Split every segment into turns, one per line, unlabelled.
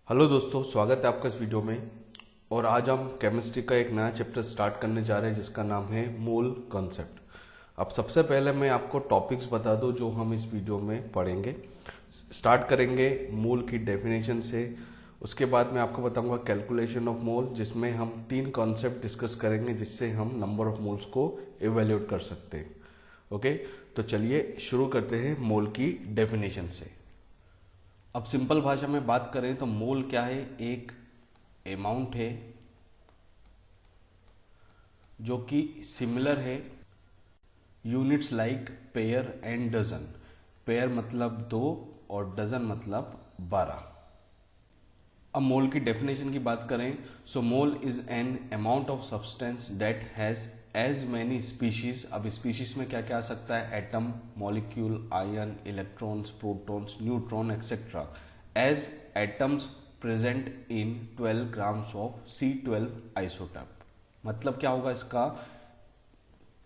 Hello दोस्तों, स्वागत है आपका इस वीडियो में। और आज हम केमिस्ट्री का एक नया चैप्टर स्टार्ट करने जा रहे हैं जिसका नाम है मोल कॉन्सेप्ट। अब सबसे पहले मैं आपको टॉपिक्स बता दूं जो हम इस वीडियो में पढ़ेंगे। स्टार्ट करेंगे मोल की डेफिनेशन से। उसके बाद मैं आपको बताऊंगा कैलकुलेशन ऑफ मोल, जिसमें हम 3 कॉन्सेप्ट डिस्कस करेंगे जिससे हम नंबर ऑफ मोल्स को इवेल्यूएट कर सकते हैं। ओके, तो चलिए शुरू करते हैं मोल की डेफिनेशन से। अब सिंपल भाषा में बात करें तो मोल क्या है? एक अमाउंट है जो कि सिमिलर है units like pair and dozen. Pair मतलब 2 और डजन मतलब 12। अब मोल की डेफिनेशन की बात करें, so mole is an amount of substance that has as many species. अब स्पीशीज में क्या क्या आ सकता है? Atom, molecule, ion, electrons, protons, neutron etcetera as atoms present in 12 grams of C12 isotope. मतलब क्या होगा इसका?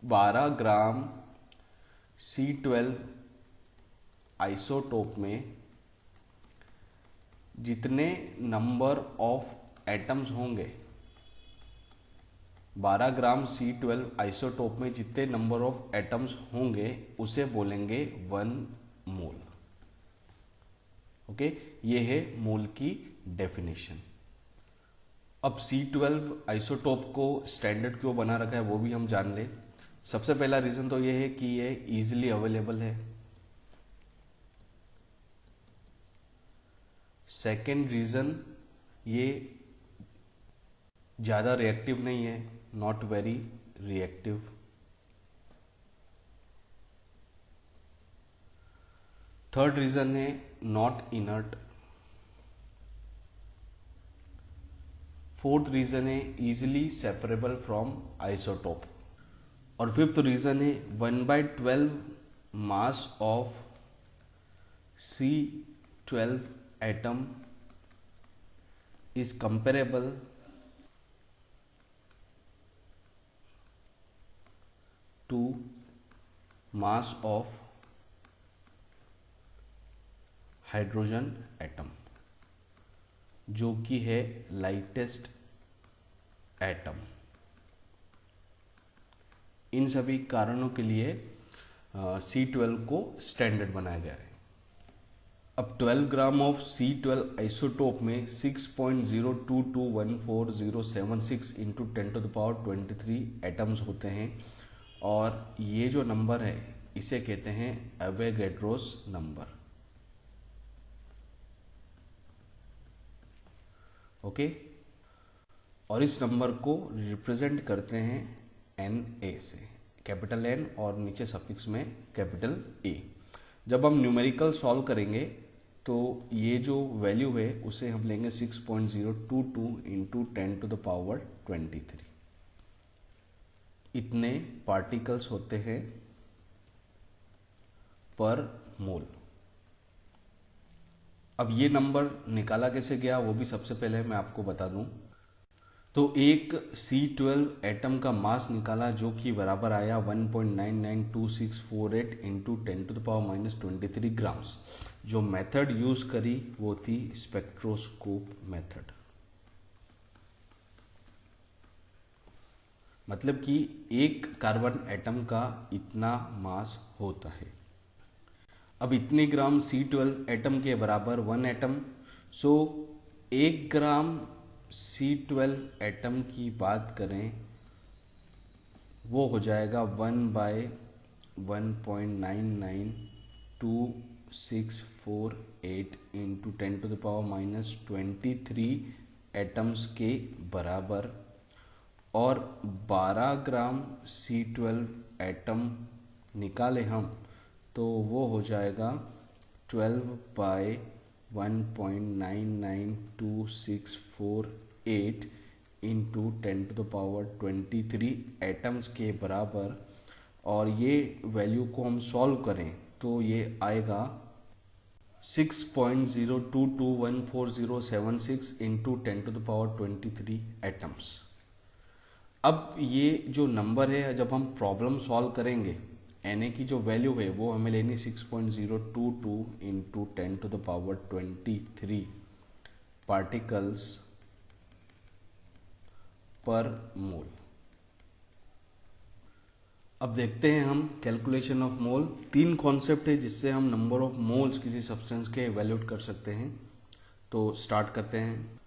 12 ग्राम C12 आइसोटोप में जितने नंबर ऑफ एटम्स होंगे, 12 ग्राम C12 आइसोटोप में जितने नंबर ऑफ एटम्स होंगे उसे बोलेंगे 1 मोल। ओके, ये है मोल की डेफिनेशन। अब C12 आइसोटोप को स्टैंडर्ड क्यों बना रखा है वो भी हम जान ले। सबसे पहला रीजन तो ये है कि ये इजीली अवेलेबल है। सेकेंड रीजन, ये ज़्यादा रिएक्टिव नहीं है, not very reactive. Third reason है नॉट इनर्ट। फोर्थ रीजन है इजीली सेपरेबल फ्रॉम आइसोटोप। और फिफ्थ रीजन है 1/12 mass of C12 atom is comparable to mass of hydrogen atom, जो कि है लाइटेस्ट एटम। इन सभी कारणों के लिए C12 को स्टैंडर्ड बनाया गया है। अब 12 ग्राम ऑफ C12 आइसोटोप में 6.022140076 इंटू 10⁻23 एटम्स होते हैं। और ये जो नंबर है इसे कहते हैं एवोगैड्रोस नंबर। ओके, और इस नंबर को रिप्रेजेंट करते हैं Na से, कैपिटल N और नीचे सफिक्स में कैपिटल A। जब हम न्यूमेरिकल सॉल्व करेंगे तो ये जो वैल्यू है उसे हम लेंगे 6.022 इंटू 10⁻23। इतने पार्टिकल्स होते हैं पर मोल। अब ये नंबर निकाला कैसे गया वो भी सबसे पहले मैं आपको बता दूं। तो एक C12 एटम का मास निकाला जो कि बराबर आया 1.992648 इंटू 10⁻23 ग्राम्स। जो मेथड यूज करी वो थी स्पेक्ट्रोस्कोप मेथड। मतलब कि एक कार्बन एटम का इतना मास होता है। अब इतने ग्राम C12 एटम के बराबर 1 एटम, सो 1 ग्राम C12 एटम की बात करें वो हो जाएगा 1/1.992648 इंटू 10⁻23 एटम्स के बराबर। और 12 ग्राम C12 एटम निकाले हम तो वो हो जाएगा 12/1.992648 इंटू 10⁻23 एटम्स के बराबर। और ये वैल्यू को हम सॉल्व करें तो ये आएगा 6.022140076 इंटू 10⁻23 एटम्स। अब ये जो नंबर है जब हम प्रॉब्लम सॉल्व करेंगे, Na की जो वैल्यू है वो हमें लेनी 6.022 इंटू 10⁻23 पार्टिकल्स पर मोल। अब देखते हैं हम कैलकुलेशन ऑफ मोल। तीन कॉन्सेप्ट है जिससे हम नंबर ऑफ मोल्स किसी सब्सटेंस के इवैल्यूएट कर सकते हैं। तो स्टार्ट करते हैं।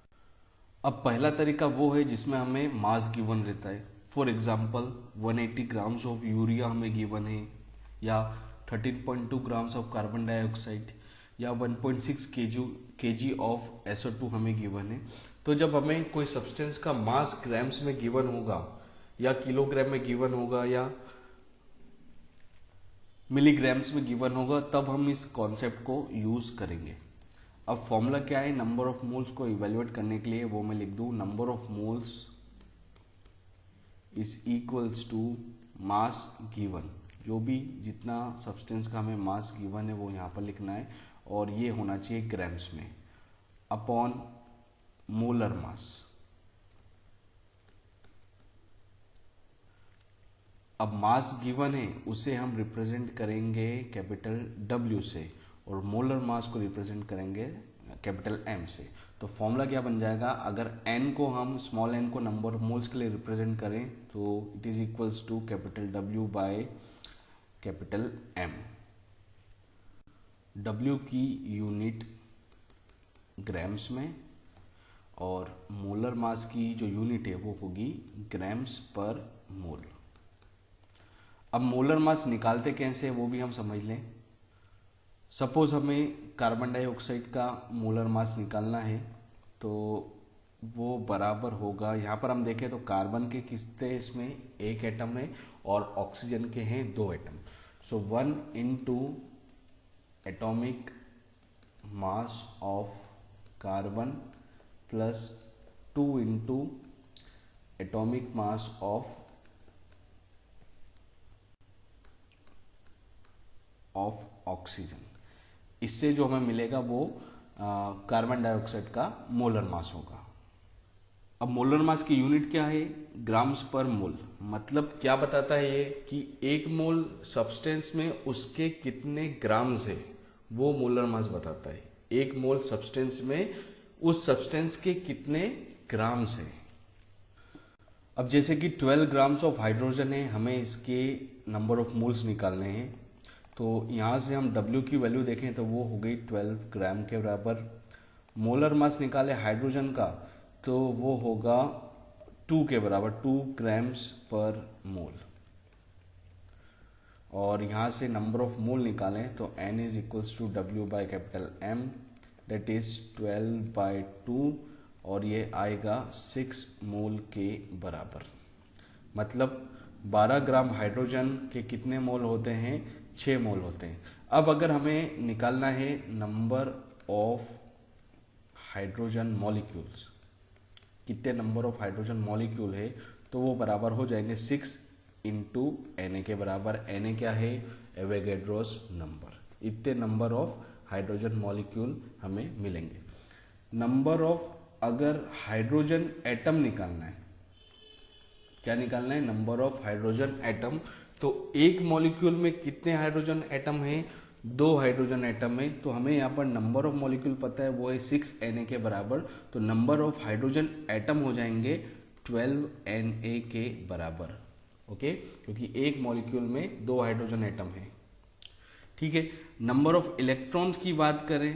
अब पहला तरीका वो है जिसमें हमें मास गिवन रहता है। For example 180 grams of urea हमें गिवन है, या 13.2 ग्राम्स ऑफ कार्बन डाइऑक्साइड, या 1.6 केजी ऑफ SO2 हमें गिवन है। तो जब हमें कोई सब्सटेंस का मास ग्राम्स में गिवन होगा, या किलोग्राम में गिवन होगा, या मिलीग्राम्स में गिवन होगा, तब हम इस कॉन्सेप्ट को यूज करेंगे। अब फॉर्मूला क्या है नंबर ऑफ मोल्स को इवेल्युएट करने के लिए, वो मैं लिख दूं, number of moles is equals to mass given. जो भी जितना सब्सटेंस का हमें मास गिवन है वो यहाँ पर लिखना है, और ये होना चाहिए ग्राम्स में, अपॉन मोलर मास। अब मास गिवन है उसे हम रिप्रेजेंट करेंगे कैपिटल W से, और मोलर मास को रिप्रेजेंट करेंगे कैपिटल M से। तो फॉर्मूला क्या बन जाएगा, अगर n को हम स्मॉल n को नंबर ऑफ मोल्स के लिए रिप्रेजेंट करें तो it is equals to capital W by capital M। W की यूनिट ग्राम्स में, और मोलर मास की जो यूनिट है वो होगी ग्राम्स पर मोल। अब मोलर मास निकालते कैसे वो भी हम समझ लें। सपोज हमें कार्बन डाइऑक्साइड का मोलर मास निकालना है, तो वो बराबर होगा, यहाँ पर हम देखें तो कार्बन के कितने इसमें एक एटम है, और ऑक्सीजन के हैं 2 atom. So 1 into atomic mass of carbon plus 2 into atomic mass of oxygen. इससे जो हमें मिलेगा वो कार्बन डाइऑक्साइड का मोलर मास होगा। अब मोलर मास की यूनिट क्या है, ग्राम्स पर मोल। मतलब क्या बताता है ये कि एक मोल सब्सटेंस में उसके कितने ग्राम्स है, वो मोलर मास बताता है। एक मोल सब्सटेंस में उस सब्सटेंस के कितने ग्राम्स है। अब जैसे कि 12 ग्राम्स ऑफ हाइड्रोजन है, हमें इसके नंबर ऑफ मोल्स निकालने हैं। तो यहाँ से हम W की वैल्यू देखें तो वो हो गई 12 ग्राम के बराबर। मोलर मास निकाले हाइड्रोजन का तो वो होगा 2 के बराबर, 2 ग्राम्स पर मोल। और यहाँ से नंबर ऑफ मोल निकालें तो N is equals to W by capital M, that is 12/2, और ये आएगा 6 मोल के बराबर। मतलब 12 ग्राम हाइड्रोजन के कितने मोल होते हैं, 6 मोल होते हैं। अब अगर हमें निकालना है नंबर ऑफ हाइड्रोजन मॉलिक्यूल्स, कितने नंबर ऑफ हाइड्रोजन मॉलिक्यूल है, तो वो बराबर हो जाएंगे 6 इंटू Na के बराबर। Na क्या है, एवोगैड्रोस नंबर। इतने नंबर ऑफ हाइड्रोजन मॉलिक्यूल हमें मिलेंगे। नंबर ऑफ, अगर हाइड्रोजन एटम निकालना है, क्या निकालना है, नंबर ऑफ हाइड्रोजन एटम। तो एक मॉलिक्यूल में कितने हाइड्रोजन एटम है, 2 हाइड्रोजन एटम है। तो हमें यहाँ पर नंबर ऑफ मॉलिक्यूल पता है वो है 6 Na के बराबर। तो नंबर ऑफ हाइड्रोजन एटम हो जाएंगे 12 Na के बराबर। ओके, क्योंकि एक मॉलिक्यूल में 2 हाइड्रोजन एटम है। ठीक है। नंबर ऑफ इलेक्ट्रॉन्स की बात करें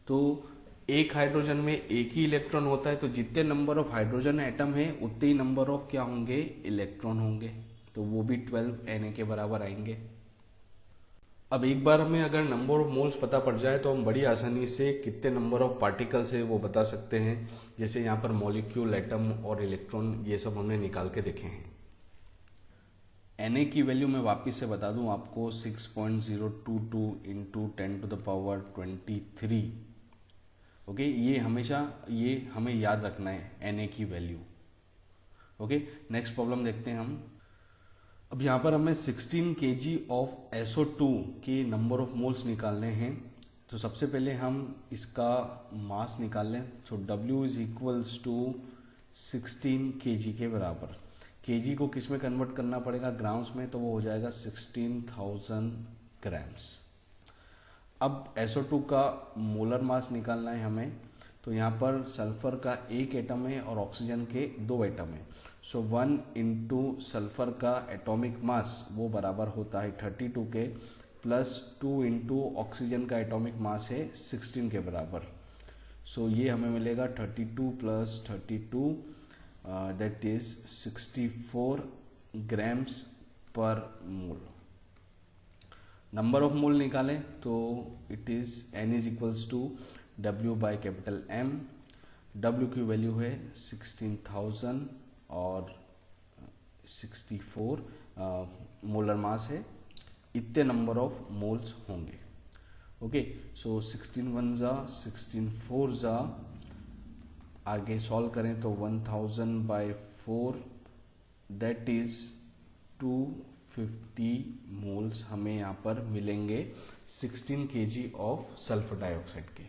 तो एक हाइड्रोजन में एक ही इलेक्ट्रॉन होता है, तो जितने नंबर ऑफ हाइड्रोजन एटम है उतने ही नंबर ऑफ क्या होंगे, इलेक्ट्रॉन होंगे। तो वो भी 12 Na के बराबर आएंगे। अब एक बार हमें अगर नंबर ऑफ मोल्स पता पड़ जाए तो हम बड़ी आसानी से कितने नंबर ऑफ पार्टिकल्स है वो बता सकते हैं। जैसे यहाँ पर मॉलिक्यूल, एटम और इलेक्ट्रॉन, ये सब हमने निकाल के देखे हैं। Na की वैल्यू मैं वापिस से बता दूं आपको, 6.022 into 10 to the power 23। Okay, ये हमेशा, ये हमें याद रखना है Na की वैल्यू। ओके, नेक्स्ट प्रॉब्लम देखते हैं हम। अब यहाँ पर हमें 16 kg ऑफ SO2 के नंबर ऑफ मोल्स निकालने हैं। तो सबसे पहले हम इसका मास निकाल लें। तो W is equals to 16 kg के बराबर। kg को किस में कन्वर्ट करना पड़ेगा, ग्राम्स में, तो वो हो जाएगा 16,000 ग्राम्स। अब SO2 का मोलर मास निकालना है हमें, तो यहाँ पर सल्फर का एक एटम है और ऑक्सीजन के 2 एटम है। सो 1 इंटू सल्फर का एटॉमिक मास वो बराबर होता है 32 के, प्लस 2 इंटू ऑक्सीजन का एटॉमिक मास है 16 के बराबर। सो ये हमें मिलेगा 32 प्लस 32 दैट इज 64 ग्राम्स पर मोल। नंबर ऑफ मोल निकालें तो it is N is equals to W by capital M। W की वैल्यू है 16,000 और 64 मोलर मास है, इतने नंबर ऑफ मोल्स होंगे। ओके, सो 16 1 जा 16 4 जा, आगे सॉल्व करें तो 1000 बाई 4 दैट इज 250 मोल्स हमें यहाँ पर मिलेंगे 16 kg ऑफ सल्फर डाइऑक्साइड के।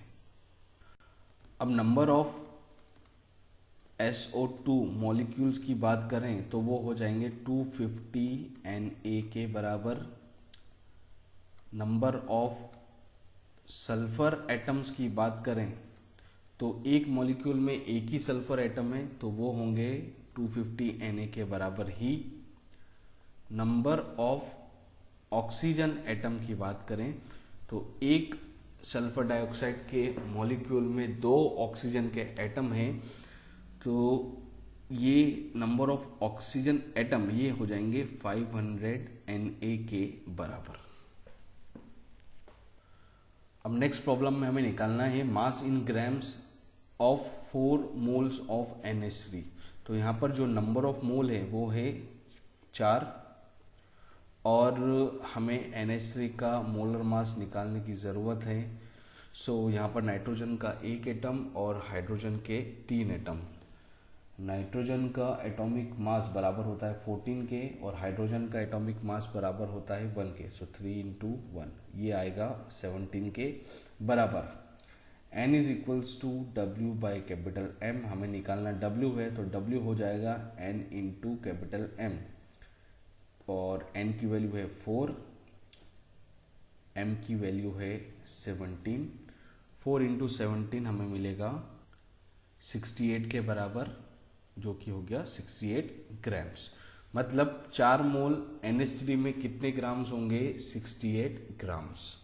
अब नंबर ऑफ SO2 मॉलिक्यूल्स की बात करें तो वो हो जाएंगे 250 Na के बराबर। नंबर ऑफ सल्फर एटम्स की बात करें तो एक मॉलिक्यूल में एक ही सल्फर एटम है तो वो होंगे 250 Na के बराबर ही। नंबर ऑफ ऑक्सीजन एटम की बात करें तो एक सल्फर डाइऑक्साइड के मॉलिक्यूल में 2 ऑक्सीजन के एटम हैं, तो ये नंबर ऑफ ऑक्सीजन एटम ये हो जाएंगे 500 Na के बराबर। अब नेक्स्ट प्रॉब्लम में हमें निकालना है mass in grams of 4 moles of NH3। तो यहाँ पर जो नंबर ऑफ मोल है वो है 4 और हमें NH3 का मोलर मास निकालने की ज़रूरत है। सो यहाँ पर नाइट्रोजन का एक एटम और हाइड्रोजन के 3 एटम। नाइट्रोजन का एटॉमिक मास बराबर होता है 14 के और हाइड्रोजन का एटॉमिक मास बराबर होता है 1 के। सो 3 इंटू 1 ये आएगा 17 के बराबर। N is equals to W by capital M। हमें निकालना W है तो W हो जाएगा N इंटू कैपिटल M और N की वैल्यू है 4, M की वैल्यू है 17। 4 इंटू 17 हमें मिलेगा 68 के बराबर, जो कि हो गया 68 ग्राम्स। मतलब 4 मोल NH3 में कितने ग्राम्स होंगे? 68 ग्राम्स।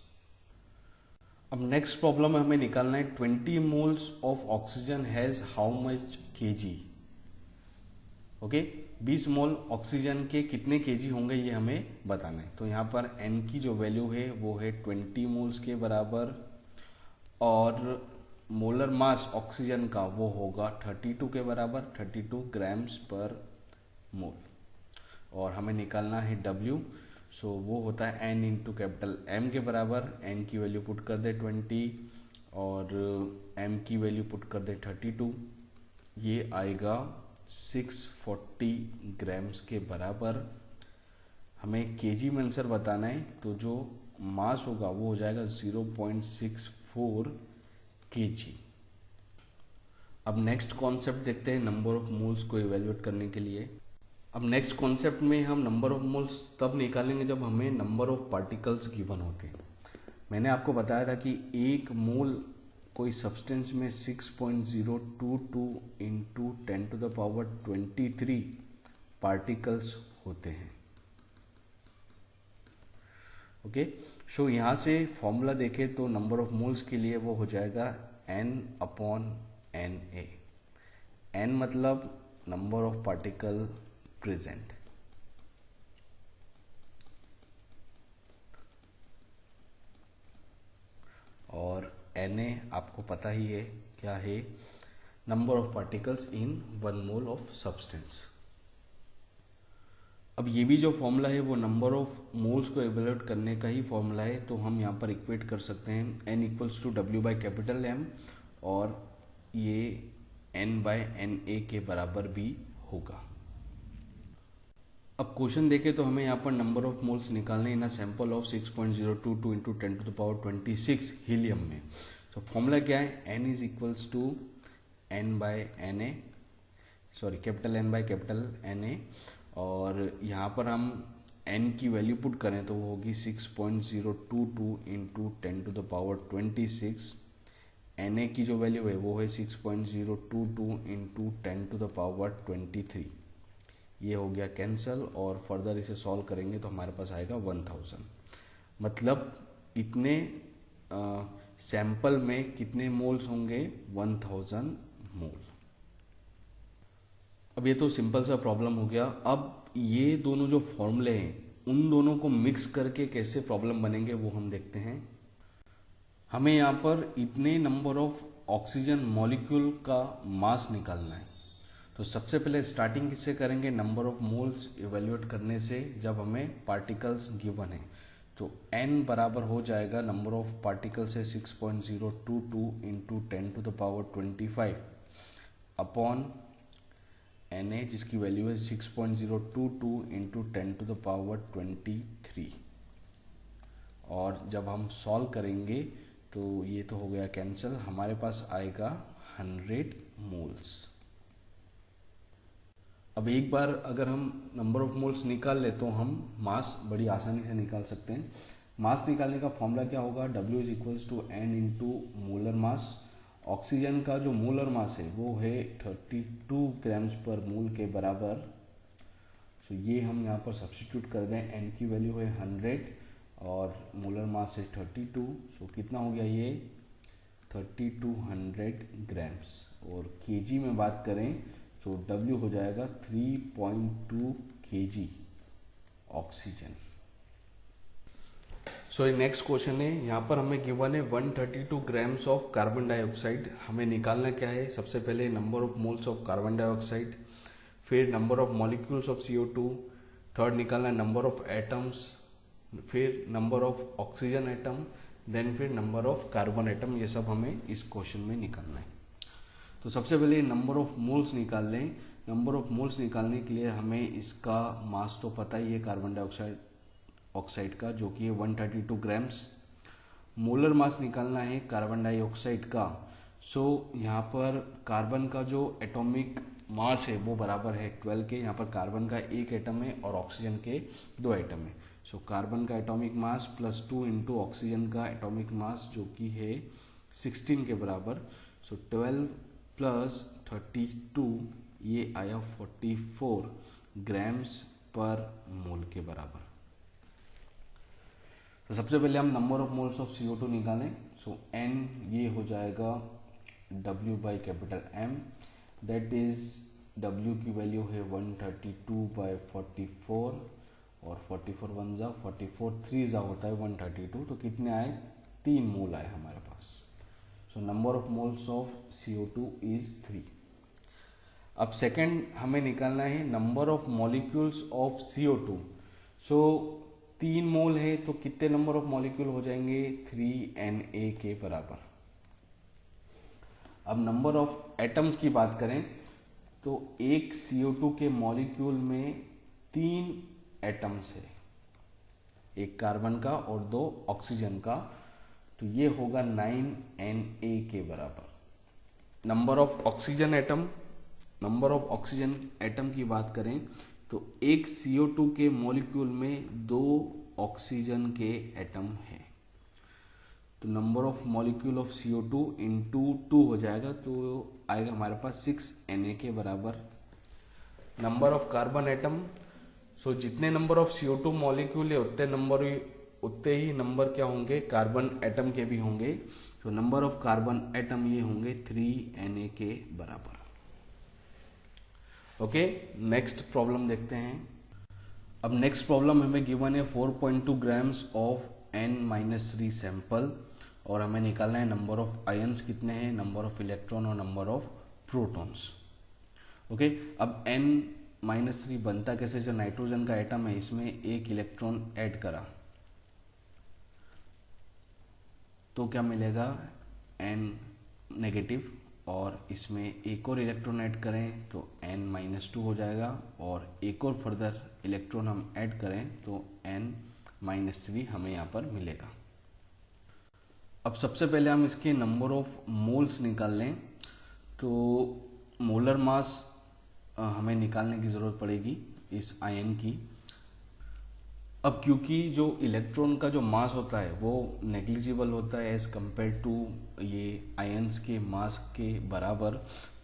अब नेक्स्ट प्रॉब्लम में हमें निकालना है 20 moles of oxygen has how much kg। Okay, 20 mole oxygen के कितने kg होंगे ये हमें बताना है। तो यहाँ पर N की जो वैल्यू है वो है 20 मोल्स के बराबर और मोलर मास ऑक्सीजन का वो होगा 32 के बराबर, 32 ग्राम्स पर मोल। और हमें निकालना है W। सो वो होता है N इंटू कैपिटल M के बराबर। N की वैल्यू पुट कर दे 20 और M की वैल्यू पुट कर दे 32। ये आएगा 640 ग्राम्स के बराबर। हमें केजी में आंसर बताना है तो जो मास होगा वो हो जाएगा 0.64 kg। अब नेक्स्ट कॉन्सेप्ट देखते हैं नंबर ऑफ मोल्स को इवेल्युएट करने के लिए। अब नेक्स्ट कॉन्सेप्ट में हम नंबर ऑफ मोल्स तब निकालेंगे जब हमें नंबर ऑफ पार्टिकल्स गिवन होते हैं। मैंने आपको बताया था कि एक मोल कोई सब्सटेंस में 6.022 into 10 to the power 23 particles होते हैं। ओके, सो यहाँ से फॉर्मूला देखें तो नंबर ऑफ मोल्स के लिए वो हो जाएगा N/Na। N मतलब नंबर ऑफ पार्टिकल प्रेजेंट, और Na आपको पता ही है क्या है, number of particles in 1 mole of substance. अब ये भी जो फॉर्मूला है वो नंबर ऑफ मोल्स को इवेल्युएट करने का ही फॉर्मूला है, तो हम यहाँ पर इक्वेट कर सकते हैं N equals to W by capital M और ये N बाय Na के बराबर भी होगा। अब क्वेश्चन देखें तो हमें यहाँ पर नंबर ऑफ मोल्स निकालने in a sample of 6.022 into 10 to the power 26 helium में। तो फॉर्मूला क्या है? N is equals to N by Na, sorry capital N by capital Na, और यहाँ पर हम n की वैल्यू पुट करें तो वो होगी 6.022 इंटू 10⁻26। Na की जो वैल्यू है वो है 6.022 इंटू 10⁻23। ये हो गया कैंसल, और फर्दर इसे सॉल्व करेंगे तो हमारे पास आएगा 1000। मतलब इतने सैंपल में कितने मोल्स होंगे? 1000 मोल। अब ये तो सिंपल सा प्रॉब्लम हो गया। अब ये दोनों जो फॉर्मूले हैं उन दोनों को मिक्स करके कैसे प्रॉब्लम बनेंगे वो हम देखते हैं। हमें यहाँ पर इतने नंबर ऑफ ऑक्सीजन मॉलिक्यूल का मास निकालना है। तो सबसे पहले स्टार्टिंग किससे करेंगे? नंबर ऑफ मोल्स इवेल्युएट करने से, जब हमें पार्टिकल्स गिवन है। तो n बराबर हो जाएगा नंबर ऑफ पार्टिकल से 6.022 इंटू 10⁻25 अपॉन Na जिसकी वैल्यू है 6.022 इंटू 10⁻23। और जब हम सॉल्व करेंगे तो ये तो हो गया कैंसिल, हमारे पास आएगा 100 मोल्स। अब एक बार अगर हम नंबर ऑफ मोल्स निकाल ले तो हम मास बड़ी आसानी से निकाल सकते हैं। मास निकालने का फॉर्मूला क्या होगा? W is equals to n into molar mass. Oxygen का जो मोलर मास है वो है 32 ग्राम्स पर मोल के बराबर। तो ये हम यहाँ पर सब्स्टिट्यूट कर दें, n की वैल्यू है 100 और मोलर मास है 32। सो कितना हो गया ये? 3200 ग्राम्स। और केजी में बात करें तो W हो जाएगा 3.2 kg oxygen. So next question है, यहाँ पर हमें गिवन है 132 ग्राम्स ऑफ कार्बन डाइऑक्साइड। हमें निकालना क्या है? सबसे पहले number of moles of carbon dioxide, फिर number of molecules of CO2, third निकालना है नंबर ऑफ एटम्स, फिर number of oxygen atom, then फिर नंबर ऑफ कार्बन एटम। ये सब हमें इस क्वेश्चन में निकालना है। तो सबसे पहले नंबर ऑफ मोल्स निकाल लें। नंबर ऑफ मोल्स निकालने के लिए हमें इसका मास तो पता ही है कार्बन डाइऑक्साइड का, जो कि है 132 ग्राम्स। मोलर मास निकालना है कार्बन डाइऑक्साइड का। सो यहाँ पर कार्बन का जो एटॉमिक मास है वो बराबर है 12 के। यहाँ पर कार्बन का एक एटम है और ऑक्सीजन के 2 एटम है। सो कार्बन का एटॉमिक मास +2 इंटू ऑक्सीजन का एटॉमिक मास जो कि है 16 के बराबर। सो 12 + 32 ये आया 44 ग्राम्स पर मोल के बराबर। तो सबसे पहले हम number of moles of CO2 निकालें। सो n ये हो जाएगा W by capital M, that is W की वैल्यू है 132/44 और 44 1 जा 44 3 जा होता है 132। तो कितने आए? 3 मोल आए हमारे पास। So number of moles of CO2 is 3। अब सेकंड हमें निकालना है number of molecules of CO2। So 3 mole है तो कितने नंबर ऑफ मॉलिक्यूल हो जाएंगे? 3Na के बराबर। अब नंबर ऑफ एटम्स की बात करें तो एक CO2 के मॉलिक्यूल में 3 एटम्स है, एक कार्बन का और 2 ऑक्सीजन का। तो ये होगा 9Na के बराबर। नंबर ऑफ ऑक्सीजन एटम की बात करें तो एक CO2 के मॉलिक्यूल में 2 ऑक्सीजन के एटम है। तो number of molecule of CO2 into 2 हो जाएगा, तो आएगा हमारे पास 6Na के बराबर। नंबर ऑफ कार्बन एटम, सो जितने नंबर ऑफ CO2 मॉलिक्यूल है उतने ही नंबर क्या होंगे? कार्बन एटम के भी होंगे। तो नंबर ऑफ कार्बन एटम ये होंगे 3Na के बराबर। ओके, नेक्स्ट प्रॉब्लम देखते हैं। अब नेक्स्ट प्रॉब्लम हमें गिवन है 4.2 ग्राम्स ऑफ N-3 सैंपल और हमें निकालना है नंबर ऑफ आयंस कितने हैं, नंबर ऑफ इलेक्ट्रॉन और नंबर ऑफ प्रोटॉन्स। ओके, अब N-3 बनता कैसे? जो नाइट्रोजन का एटम है इसमें एक इलेक्ट्रॉन ऐड करा तो क्या मिलेगा? N नेगेटिव, और इसमें एक और इलेक्ट्रॉन ऐड करें तो N-2 हो जाएगा, और एक और फर्दर इलेक्ट्रॉन हम ऐड करें तो N-3 हमें यहाँ पर मिलेगा। अब सबसे पहले हम इसके नंबर ऑफ मोल्स निकाल लें। तो मोलर मास हमें निकालने की ज़रूरत पड़ेगी इस आयन की। अब क्योंकि जो इलेक्ट्रॉन का जो मास होता है वो नेग्लिजिबल होता है एज कंपेयर टू ये आयंस के मास के बराबर,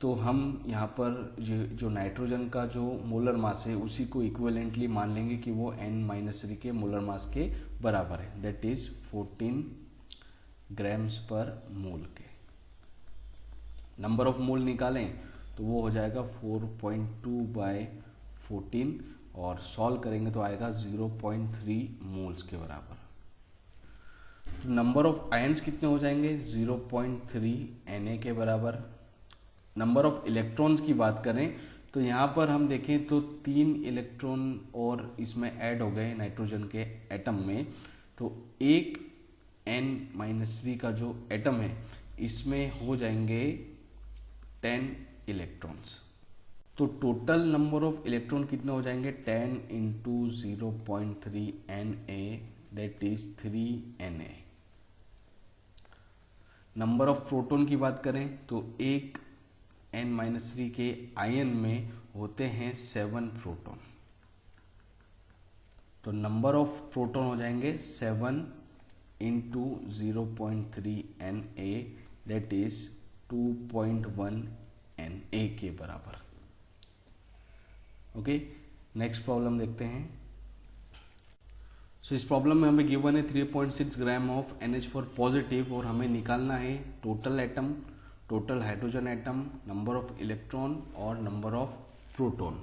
तो हम यहाँ पर जो नाइट्रोजन का जो मोलर मास है उसी को इक्विवेलेंटली मान लेंगे कि वो n-3 के मोलर मास के बराबर है, दैट इज 14 ग्राम्स पर मोल के। नंबर ऑफ मोल निकालें तो वो हो जाएगा 4.2 बाय 14 और सॉल्व करेंगे तो आएगा 0.3 मोल्स के बराबर। तो नंबर ऑफ आयंस कितने हो जाएंगे 0.3 Na के बराबर। नंबर ऑफ इलेक्ट्रॉन्स की बात करें तो यहाँ पर हम देखें तो 3 इलेक्ट्रॉन और इसमें ऐड हो गए नाइट्रोजन के एटम में, तो एक n-3 का जो एटम है इसमें हो जाएंगे 10 इलेक्ट्रॉन्स। तो टोटल नंबर ऑफ इलेक्ट्रॉन कितने हो जाएंगे 10 into 0.3 Na, that is 3 Na। Number of proton की बात करें तो एक n-3 के आयन में होते हैं 7 प्रोटॉन, तो नंबर ऑफ प्रोटॉन हो जाएंगे 7 into 0.3 Na, that is 2.1 Na के बराबर। ओके, नेक्स्ट प्रॉब्लम देखते हैं। सो इस प्रॉब्लम में हमें गिवन है 3.6 ग्राम ऑफ NH4 पॉजिटिव और हमें निकालना है total atom, total hydrogen atom, number of electron और नंबर ऑफ प्रोटॉन।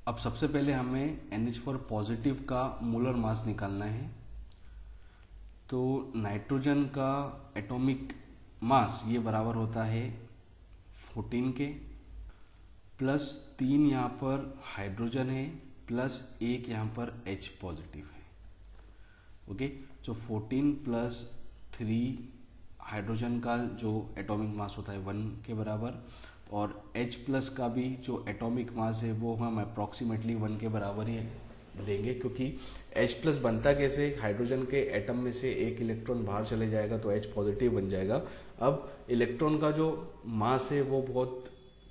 अब सबसे पहले हमें NH4 पॉजिटिव का मोलर मास निकालना है। तो नाइट्रोजन का एटॉमिक मास ये बराबर होता है 14 के, प्लस 3 यहाँ पर हाइड्रोजन है, प्लस 1 यहाँ पर H पॉजिटिव है। ओके, तो 14 प्लस 3 हाइड्रोजन का जो एटॉमिक मास होता है 1 के बराबर, और H प्लस का भी जो एटॉमिक मास है वो हम अप्रॉक्सीमेटली 1 के बराबर ही लेंगे, क्योंकि H प्लस बनता कैसे, हाइड्रोजन के एटम में से एक इलेक्ट्रॉन बाहर चले जाएगा तो H पॉजिटिव बन जाएगा। अब इलेक्ट्रॉन का जो मास है वो बहुत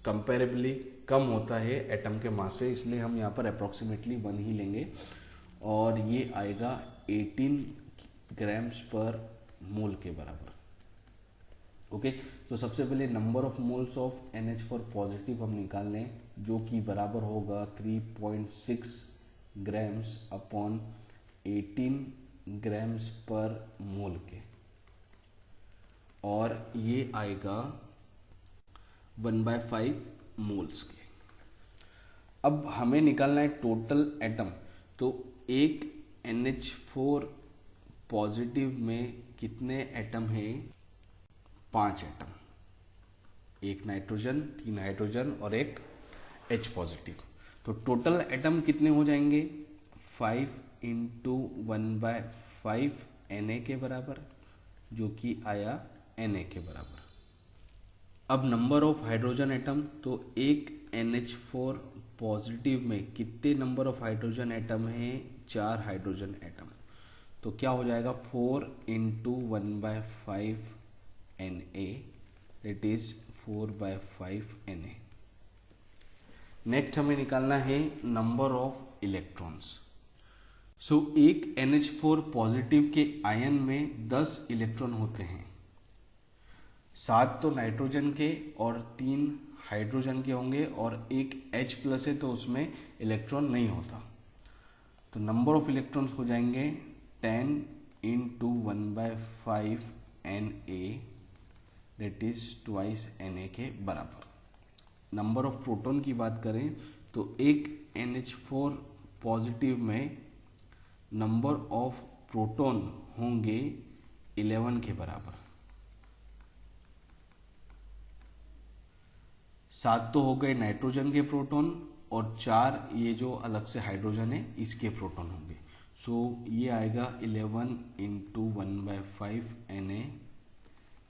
कंपेरेबली कम होता है एटम के मास से, इसलिए हम यहाँ पर अप्रॉक्सीमेटली 1 ही लेंगे और ये आएगा 18 ग्राम्स पर मोल के बराबर। ओके, तो सबसे पहले number of moles of NH4 positive हम निकाल लें, जो कि बराबर होगा 3.6 ग्राम्स अपॉन 18 ग्राम्स पर मोल के, और ये आएगा 1/5 मोल्स के। अब हमें निकालना है टोटल एटम, तो एक NH4 पॉजिटिव में कितने एटम है 5 एटम, एक नाइट्रोजन, 3 हाइड्रोजन और एक H पॉजिटिव। तो टोटल एटम कितने हो जाएंगे 5 इंटू 1/5 Na के बराबर, जो कि आया Na के बराबर। अब नंबर ऑफ हाइड्रोजन एटम, तो एक NH4 पॉजिटिव में कितने नंबर ऑफ हाइड्रोजन एटम हैं 4 हाइड्रोजन एटम, तो क्या हो जाएगा 4 into 1/5 Na, that is 4/5 Na। Next हमें निकालना है नंबर ऑफ इलेक्ट्रॉन्स। सो एक NH4 पॉजिटिव के आयन में 10 इलेक्ट्रॉन होते हैं, 7 तो नाइट्रोजन के और 3 हाइड्रोजन के होंगे और एक H प्लस है तो उसमें इलेक्ट्रॉन नहीं होता। तो नंबर ऑफ इलेक्ट्रॉन्स हो जाएंगे 10 into 1/5 Na, that is twice Na के बराबर। नंबर ऑफ प्रोटॉन की बात करें तो एक NH4 पॉजिटिव में नंबर ऑफ प्रोटॉन होंगे 11 के बराबर। 7 तो हो गए नाइट्रोजन के प्रोटॉन और 4 ये जो अलग से हाइड्रोजन है इसके प्रोटॉन होंगे। सो ये आएगा 11 into 1/5 Na,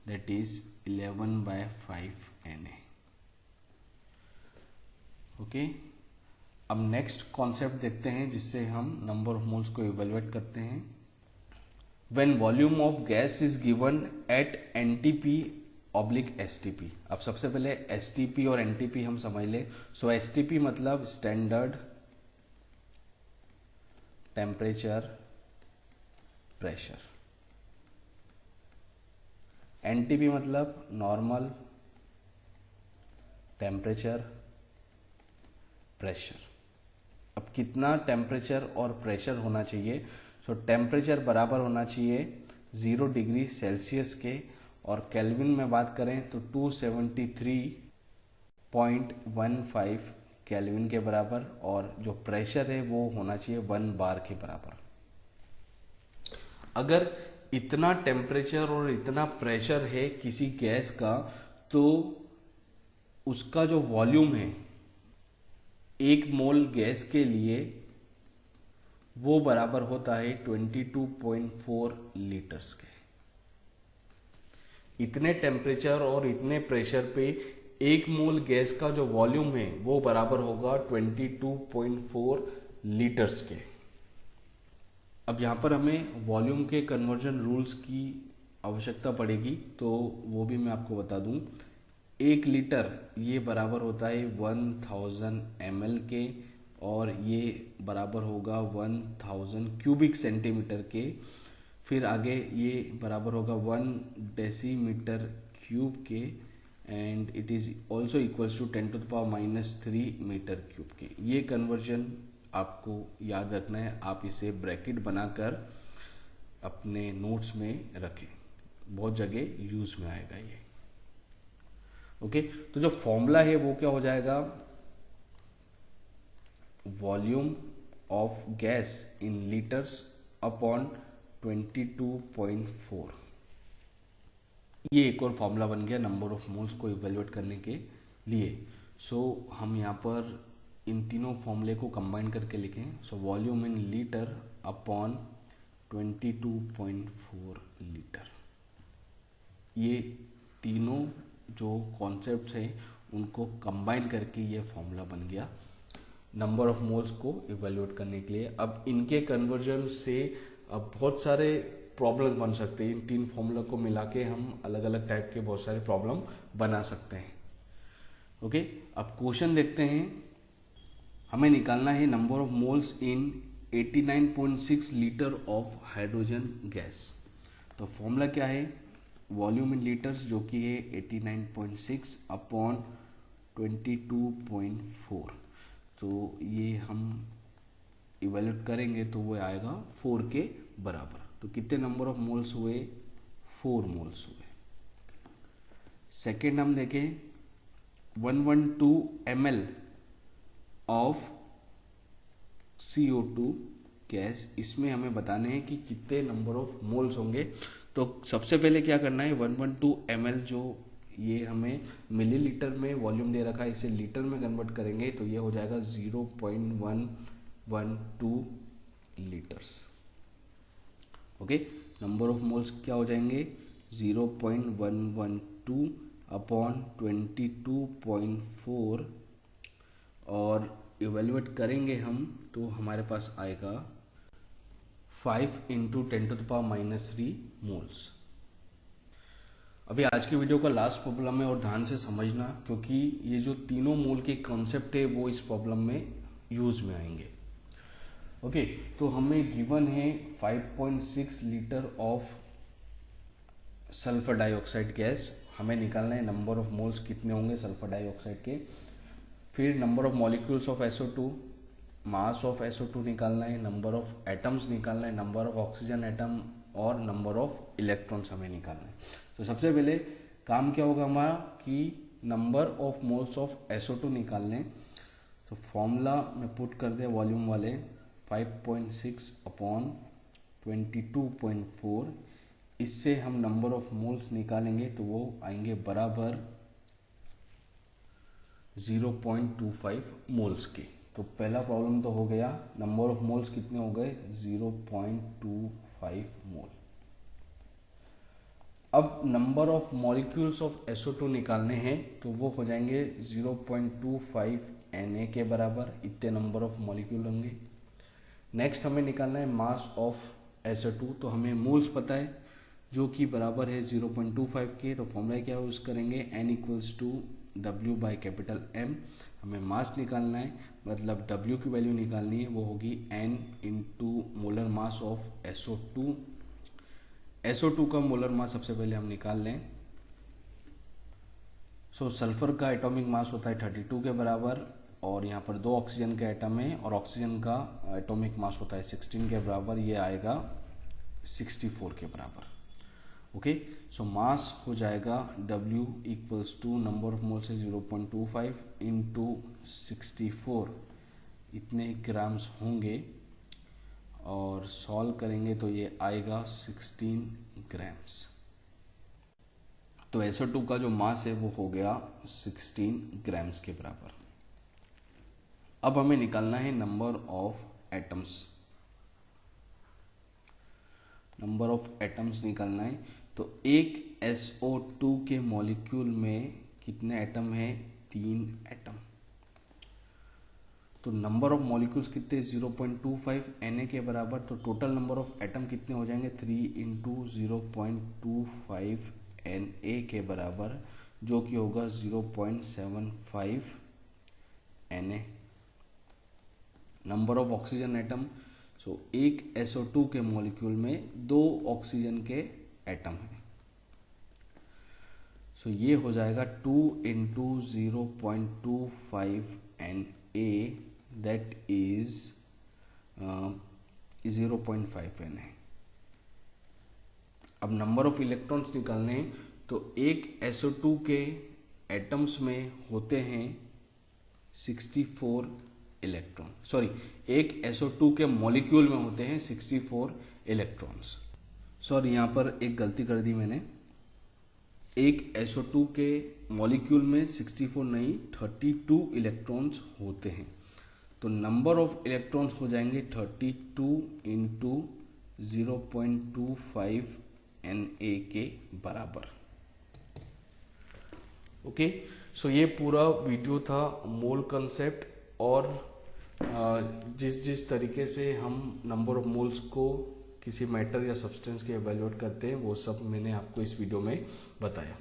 that is 11/5 Na। Okay, अब नेक्स्ट कॉन्सेप्ट देखते हैं जिससे हम नंबर ऑफ मोल्स को इवेलुएट करते हैं। When volume of gas is given at NTP/STP। अब सबसे पहले STP और NTP हम समझ ले। सो STP मतलब स्टैंडर्ड टेम्परेचर, प्रेशर। एनटीपी मतलब नॉर्मल टेम्परेचर, प्रेशर। अब कितना टेम्परेचर और प्रेशर होना चाहिए? सो टेम्परेचर बराबर होना चाहिए 0 डिग्री सेल्सियस के, और केल्विन में बात करें तो 273.15 केल्विन के बराबर, और जो प्रेशर है वो होना चाहिए 1 बार के बराबर। अगर इतना टेम्परेचर और इतना प्रेशर है किसी गैस का, तो उसका जो वॉल्यूम है 1 मोल गैस के लिए वो बराबर होता है 22.4 लीटर्स के। इतने टेम्परेचर और इतने प्रेशर पे 1 मोल गैस का जो वॉल्यूम है वो बराबर होगा 22.4 लीटर्स के। अब यहाँ पर हमें वॉल्यूम के कन्वर्जन रूल्स की आवश्यकता पड़ेगी, तो वो भी मैं आपको बता दूं। 1 लीटर ये बराबर होता है 1000 ml के, और ये बराबर होगा 1000 क्यूबिक सेंटीमीटर के। फिर आगे ये बराबर होगा 1 डेसीमीटर क्यूब के, and it is also equals to 10⁻³ metre cube के। ये कन्वर्जन आपको याद रखना है, आप इसे ब्रैकेट बनाकर अपने नोट्स में रखें, बहुत जगह यूज में आएगा ये। ओके, तो जो फॉर्मूला है वो क्या हो जाएगा? Volume of gas in litres upon 22.4। ये एक और फॉर्मूला बन गया नंबर ऑफ मोल्स को इवेल्युएट करने के लिए। सो हम यहाँ पर इन तीनों फॉर्मूले को कंबाइन करके लिखें। So volume in litre upon 22.4 litre. ये तीनों जो कॉन्सेप्ट्स हैं उनको कंबाइन करके ये फॉर्मूला बन गया नंबर ऑफ मोल्स को इवेल्युएट करने के लिए। अब इनके कन्वर्जन से अब बहुत सारे प्रॉब्लम बन सकते हैं। इन 3 फॉर्मूला को मिला के हम अलग अलग टाइप के बहुत सारे प्रॉब्लम बना सकते हैं। ओके, अब क्वेश्चन देखते हैं। हमें निकालना है number of moles in 89.6 litre of hydrogen gas. तो फॉर्मूला क्या है? वॉल्यूम इन लीटर्स जो कि है 89.6 अपॉन 22.4। तो ये हम इवेल्युएट करेंगे तो वो आएगा 4 के बराबर। तो कितने नंबर ऑफ मोल्स हुए? 4 मोल्स हुए। सेकेंड हम देखें 112 ml ऑफ CO2 गैस। इसमें हमें बताने हैं कि कितने नंबर ऑफ मोल्स होंगे। तो सबसे पहले क्या करना है, 112 ml जो ये हमें मिलीलीटर में वॉल्यूम दे रखा है, इसे लीटर में कन्वर्ट करेंगे तो ये हो जाएगा 0.112 litres. Okay, number of moles क्या हो जाएंगे? 0.112 अपॉन 22.4, और इवेल्युएट करेंगे हम तो हमारे पास आएगा 5 × 10⁻³ मोल्स। अभी आज के वीडियो का लास्ट प्रॉब्लम है और ध्यान से समझना, क्योंकि ये जो तीनों मोल के कॉन्सेप्ट है वो इस प्रॉब्लम में यूज में आएंगे। ओके, तो हमें गिवन है 5.6 litre of sulphur dioxide gas. हमें निकालना है नंबर ऑफ मोल्स कितने होंगे सल्फर डाइऑक्साइड के। फिर number of molecules of SO2, mass of SO2 निकालना है, नंबर ऑफ एटम्स निकालना है, नंबर ऑफ ऑक्सीजन एटम और नंबर ऑफ इलेक्ट्रॉन्स हमें निकालना है। तो सबसे पहले काम क्या होगा हमारा कि number of moles of SO2 निकालने। तो फॉर्मूला में पुट कर दे वॉल्यूम वाले 5.6 अपॉन 22.4। इससे हम नंबर ऑफ मोल्स निकालेंगे तो वो आएंगे बराबर 0.25 मोल्स के। तो पहला प्रॉब्लम तो हो गया, नंबर ऑफ मोल्स कितने हो गए? 0.25 मोल। अब number of molecules of SO2 निकालने हैं तो वो हो जाएंगे 0.25 Na के बराबर। इतने नंबर ऑफ मॉलिक्यूल होंगे। नेक्स्ट हमें निकालना है मास ऑफ SO2। तो हमें मोल्स पता है जो कि बराबर है 0.25 के। तो फॉर्मूला क्या यूज करेंगे? N = W by capital M। हमें मास निकालना है, मतलब W की वैल्यू निकालनी है, वो होगी N into molar mass of SO2। SO2 का मोलर मास सबसे पहले हम निकाल लें। सल्फर का एटॉमिक मास होता है 32 के बराबर, और यहाँ पर 2 ऑक्सीजन के एटम है और ऑक्सीजन का एटॉमिक मास होता है 16 के बराबर, ये आएगा 64 के बराबर। ओके, सो मास हो जाएगा W equals to number of moles है 0.25 इंटू 64, इतने ग्राम्स होंगे, और सॉल्व करेंगे तो ये आएगा 16 ग्राम्स। तो SO2 का जो मास है वो हो गया 16 ग्राम्स के बराबर। अब हमें निकालना है number of atoms. Number of atoms निकालना है, तो एक SO2 के मॉलिक्यूल में कितने एटम है? 3 एटम। तो नंबर ऑफ मॉलिक्यूल्स कितने? 0.25 Na के बराबर। तो टोटल नंबर ऑफ एटम कितने हो जाएंगे? 3 इंटू 0.25 Na के बराबर, जो कि होगा 0.75 Na। Number of oxygen atom, एक SO2 के मॉलिक्यूल में 2 ऑक्सीजन के एटम है, ये हो जाएगा 2 into 0.25 Na, that is 0.5 Na। अब नंबर ऑफ इलेक्ट्रॉन्स निकालने हैं, तो एक SO2 के एटम्स में होते हैं 64 इलेक्ट्रॉन, सॉरी, एक SO2 के मॉलिक्यूल में होते हैं 64 इलेक्ट्रॉन्स। सॉरी, यहाँ पर एक गलती कर दी मैंने, एक SO2 के मॉलिक्यूल में 64 नहीं 32 इलेक्ट्रॉन्स होते हैं। तो नंबर ऑफ इलेक्ट्रॉन्स हो जाएंगे 32 इंटू 0.25 Na के बराबर। ओके, सो ये पूरा वीडियो था मोल कंसेप्ट, और जिस तरीके से हम नंबर ऑफ मोल्स को किसी मैटर या सब्सटेंस के एवेल्युएट करते हैं, वो सब मैंने आपको इस वीडियो में बताया।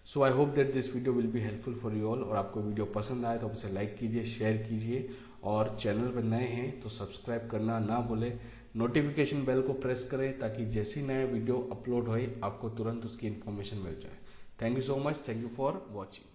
So I hope that this video will be helpful for you all. और आपको वीडियो पसंद आए तो आप इसे लाइक कीजिए, शेयर कीजिए, और चैनल पर नए हैं तो सब्सक्राइब करना ना भूलें। नोटिफिकेशन बेल को प्रेस करें ताकि जैसी नया वीडियो अपलोड होए आपको तुरंत उसकी इन्फॉर्मेशन मिल जाए। Thank you so much, thank you for watching.